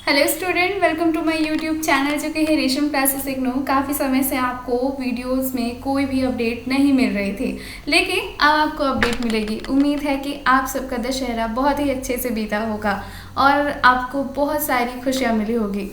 Hello student, welcome to my YouTube channel जो कि है रेशम क्लासेस इग्नू। काफ़ी समय से आपको वीडियोस में कोई भी अपडेट नहीं मिल रही थी, लेकिन अब आपको अपडेट मिलेगी। उम्मीद है कि आप सबका दशहरा बहुत ही अच्छे से बीता होगा और आपको बहुत सारी खुशियाँ मिली होगी।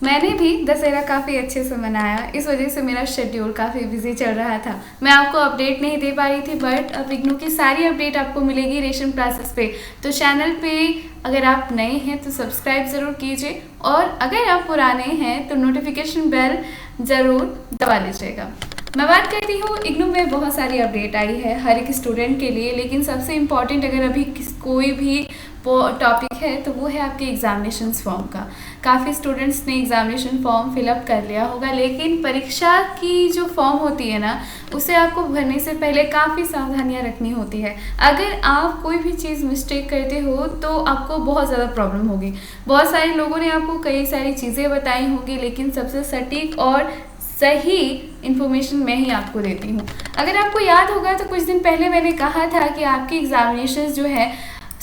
मैंने भी दशहरा काफ़ी अच्छे से मनाया, इस वजह से मेरा शेड्यूल काफ़ी बिजी चल रहा था। मैं आपको अपडेट नहीं दे पा रही थी, बट अब इग्नू की सारी अपडेट आपको मिलेगी रेशम क्लासेस पे। तो चैनल पे अगर आप नए हैं तो सब्सक्राइब ज़रूर कीजिए, और अगर आप पुराने हैं तो नोटिफिकेशन बेल ज़रूर दबा लीजिएगा। मैं बात करती हूँ, इग्नू में बहुत सारी अपडेट आई है हर एक स्टूडेंट के लिए, लेकिन सबसे इम्पॉर्टेंट अगर अभी कोई भी टॉपिक है तो वो है आपके एग्जामिनेशन फॉर्म का। काफ़ी स्टूडेंट्स ने एग्जामिनेशन फॉर्म फिलअप कर लिया होगा, लेकिन परीक्षा की जो फॉर्म होती है ना, उसे आपको भरने से पहले काफ़ी सावधानियां रखनी होती है। अगर आप कोई भी चीज़ मिस्टेक करते हो तो आपको बहुत ज़्यादा प्रॉब्लम होगी। बहुत सारे लोगों ने आपको कई सारी चीज़ें बताई होंगी, लेकिन सबसे सटीक और सही इन्फॉर्मेशन मैं ही आपको देती हूँ। अगर आपको याद होगा तो कुछ दिन पहले मैंने कहा था कि आपकी एग्जामिनेशन जो है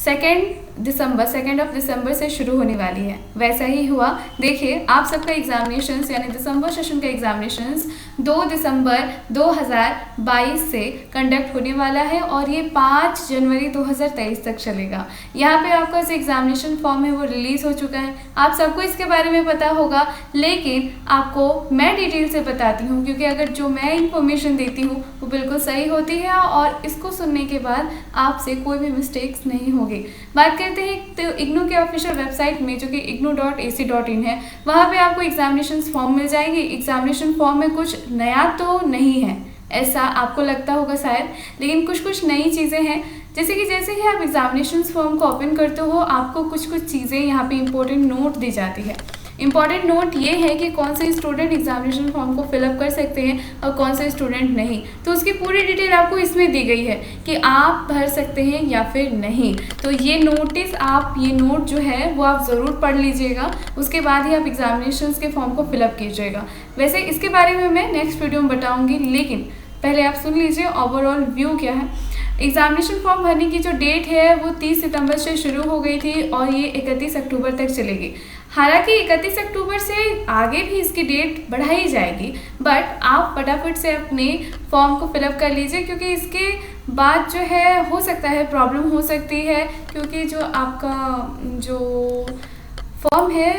2 दिसंबर से शुरू होने वाली है। वैसा ही हुआ। देखिए, आप सबका एग्जामिनेशन यानी दिसंबर सेशन का एग्जामिनेशन 2 दिसंबर 2022 से कंडक्ट होने वाला है और ये 5 जनवरी 2023 तक चलेगा। यहाँ पे आपका जो एग्जामिनेशन फॉर्म है वो रिलीज हो चुका है। आप सबको इसके बारे में पता होगा, लेकिन आपको मैं डिटेल से बताती हूँ, क्योंकि अगर जो मैं इंफॉर्मेशन देती हूँ वो बिल्कुल सही होती है और इसको सुनने के बाद आपसे कोई भी मिस्टेक्स नहीं होगी। बात करते हैं तो इग्नू के ऑफिशियल वेबसाइट में, जो कि ignu.ac.in है, वहाँ पे आपको एग्जामिनेशन फॉर्म मिल जाएंगे। एग्जामिनेशन फॉर्म में कुछ नया तो नहीं है, ऐसा आपको लगता होगा शायद, लेकिन कुछ नई चीज़ें हैं। जैसे कि जैसे ही आप एग्जामिनेशन फॉर्म को ओपन करते हो, आपको कुछ चीज़ें यहाँ पे इंपॉर्टेंट नोट दी जाती है। इंपॉर्टेंट नोट ये है कि कौन से स्टूडेंट एग्जामिनेशन फॉर्म को फिलअप कर सकते हैं और कौन से स्टूडेंट नहीं। तो उसकी पूरी डिटेल आपको इसमें दी गई है कि आप भर सकते हैं या फिर नहीं। तो ये नोट जो है वो आप ज़रूर पढ़ लीजिएगा, उसके बाद ही आप एग्जामिनेशन के फॉर्म को फिलअप कीजिएगा। वैसे इसके बारे में मैं नेक्स्ट वीडियो में बताऊँगी, लेकिन पहले आप सुन लीजिए ओवरऑल व्यू क्या है। एग्जामिनेशन फॉर्म भरने की जो डेट है वो 30 सितंबर से शुरू हो गई थी और ये 31 अक्टूबर तक चलेगी। हालांकि 31 अक्टूबर से आगे भी इसकी डेट बढ़ाई जाएगी, बट आप फटाफट से अपने फॉर्म को फिलअप कर लीजिए, क्योंकि इसके बाद जो है हो सकता है प्रॉब्लम हो सकती है, क्योंकि जो आपका जो फॉर्म है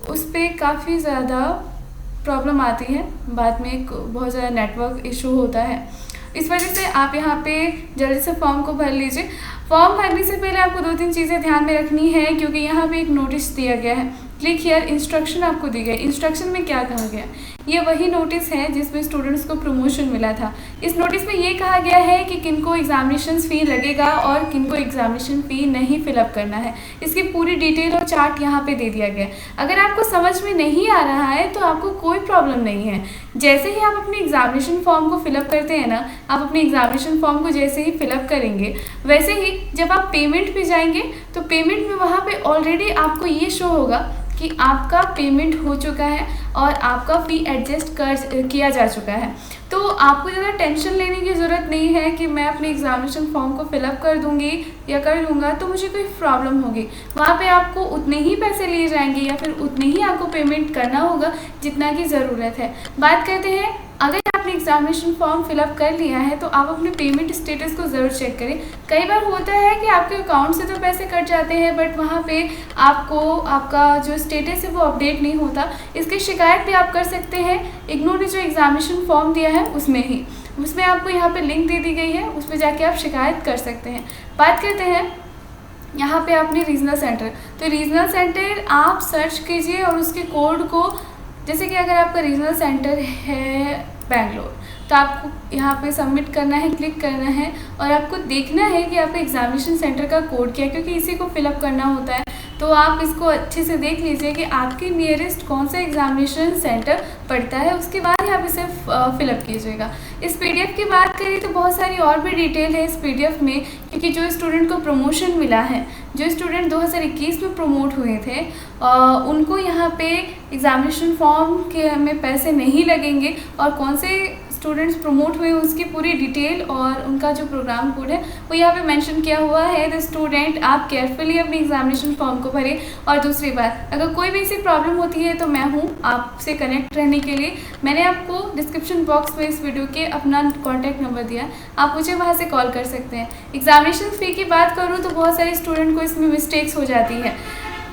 उस पर काफ़ी ज़्यादा प्रॉब्लम आती है, बाद में बहुत ज़्यादा नेटवर्क इशू होता है। इस वजह से आप यहाँ पे जल्दी से फॉर्म को भर लीजिए। फॉर्म भरने से पहले आपको 2-3 चीज़ें ध्यान में रखनी है, क्योंकि यहाँ पे एक नोटिस दिया गया है, क्लिक हियर इंस्ट्रक्शन आपको दी गई। इंस्ट्रक्शन में क्या कहा गया? ये वही नोटिस है जिसमें स्टूडेंट्स को प्रमोशन मिला था। इस नोटिस में ये कहा गया है कि किनको एग्जामिनेशन फ़ी लगेगा और किनको एग्जामिनेशन फ़ी नहीं फिलअप करना है। इसकी पूरी डिटेल और चार्ट यहाँ पे दे दिया गया है। अगर आपको समझ में नहीं आ रहा है तो आपको कोई प्रॉब्लम नहीं है। जैसे ही आप अपने एग्जामिनेशन फॉर्म को फिलअप करते हैं ना, आप अपने एग्जामिनेशन फॉर्म को जैसे ही फिलअप करेंगे, वैसे ही जब आप पेमेंट पे जाएंगे तो पेमेंट में वहाँ पे ऑलरेडी आपको ये शो होगा कि आपका पेमेंट हो चुका है और आपका फ़ी एडजस्ट किया जा चुका है। तो आपको ज़्यादा टेंशन लेने की ज़रूरत नहीं है कि मैं अपने एग्जामिनेशन फॉर्म को फिलअप कर दूंगी या कर लूँगा तो मुझे कोई प्रॉब्लम होगी। वहाँ पे आपको उतने ही पैसे लिए जाएंगे या फिर उतने ही आपको पेमेंट करना होगा जितना की ज़रूरत है। बात करते हैं, अगर आपने एग्जामिनेशन फॉर्म फिलअप कर लिया है तो आप अपने पेमेंट स्टेटस को ज़रूर चेक करें। कई बार होता है कि आपके अकाउंट से तो पैसे कट जाते हैं, बट वहाँ पे आपको आपका जो स्टेटस है वो अपडेट नहीं होता। इसकी शिकायत भी आप कर सकते हैं इग्नू ने जो एग्जामिनेशन फॉर्म दिया है उसमें आपको यहाँ पे लिंक दे दी गई है, उसमें जाके आप शिकायत कर सकते हैं। बात करते हैं यहाँ पे अपने रीजनल सेंटर। तो रीजनल सेंटर आप सर्च कीजिए और उसके कोड को, जैसे कि अगर आपका रीजनल सेंटर है बेंगलोर, तो आपको यहाँ पे सबमिट करना है, क्लिक करना है और आपको देखना है कि आपका एग्जामिनेशन सेंटर का कोड क्या है, क्योंकि इसी को फिलअप करना होता है। तो आप इसको अच्छे से देख लीजिए कि आपके नियरेस्ट कौन सा एग्जामिनेशन सेंटर पड़ता है, उसके बाद ही आप इसे फिलअप कीजिएगा। इस पीडीएफ की बात करें तो बहुत सारी और भी डिटेल है इस पीडीएफ में, क्योंकि जो स्टूडेंट को प्रमोशन मिला है, जो स्टूडेंट 2021 में प्रमोट हुए थे, उनको यहाँ पे एग्जामिनेशन फॉर्म के में पैसे नहीं लगेंगे, और कौन से स्टूडेंट्स प्रमोट हुए उसकी पूरी डिटेल और उनका जो प्रोग्राम कोड है वो यहाँ पे मेंशन किया हुआ है। द स्टूडेंट, आप केयरफुली अपनी एग्जामिनेशन फॉर्म को भरें। और दूसरी बात, अगर कोई भी ऐसी प्रॉब्लम होती है तो मैं हूँ आपसे कनेक्ट रहने के लिए। मैंने आपको डिस्क्रिप्शन बॉक्स में इस वीडियो के अपना कॉन्टैक्ट नंबर दिया, आप मुझे वहाँ से कॉल कर सकते हैं। एग्जामिनेशन फ़ी की बात करूँ तो बहुत सारे स्टूडेंट को इसमें मिस्टेक्स हो जाती है।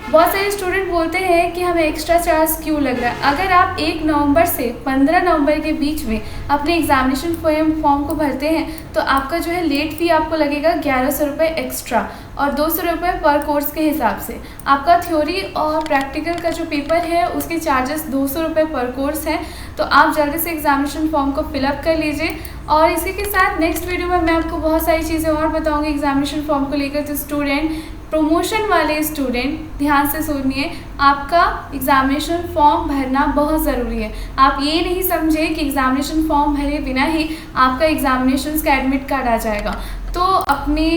बहुत सारे स्टूडेंट बोलते हैं कि हमें एक्स्ट्रा चार्ज क्यों लग रहा है। अगर आप 1 नवंबर से 15 नवंबर के बीच में अपने एग्जामिनेशन फॉर्म को भरते हैं तो आपका जो है लेट फ़ी आपको लगेगा 1100 रुपये एक्स्ट्रा और 200 रुपये पर कोर्स के हिसाब से। आपका थ्योरी और प्रैक्टिकल का जो पेपर है उसके चार्जेस 200 रुपये पर कोर्स हैं। तो आप जल्दी से एग्जामिनेशन फॉर्म को फिलअप कर लीजिए। और इसी के साथ नेक्स्ट वीडियो में मैं आपको बहुत सारी चीज़ें और बताऊँगी एग्जामिनेशन फॉर्म को लेकर। तो स्टूडेंट, प्रमोशन वाले स्टूडेंट ध्यान से सुनिए, आपका एग्जामिनेशन फॉर्म भरना बहुत ज़रूरी है। आप ये नहीं समझे कि एग्जामिनेशन फॉर्म भरे बिना ही आपका एग्जामिनेशन का एडमिट कार्ड आ जाएगा। तो अपनी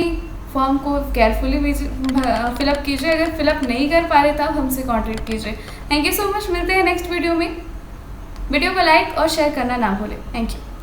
फॉर्म को केयरफुली फिलअप कीजिए। अगर फिलअप नहीं कर पा रहे तो आप हमसे कॉन्टेक्ट कीजिए। Thank you so much. मिलते हैं नेक्स्ट वीडियो में। वीडियो को लाइक और शेयर करना ना भूलें। Thank you.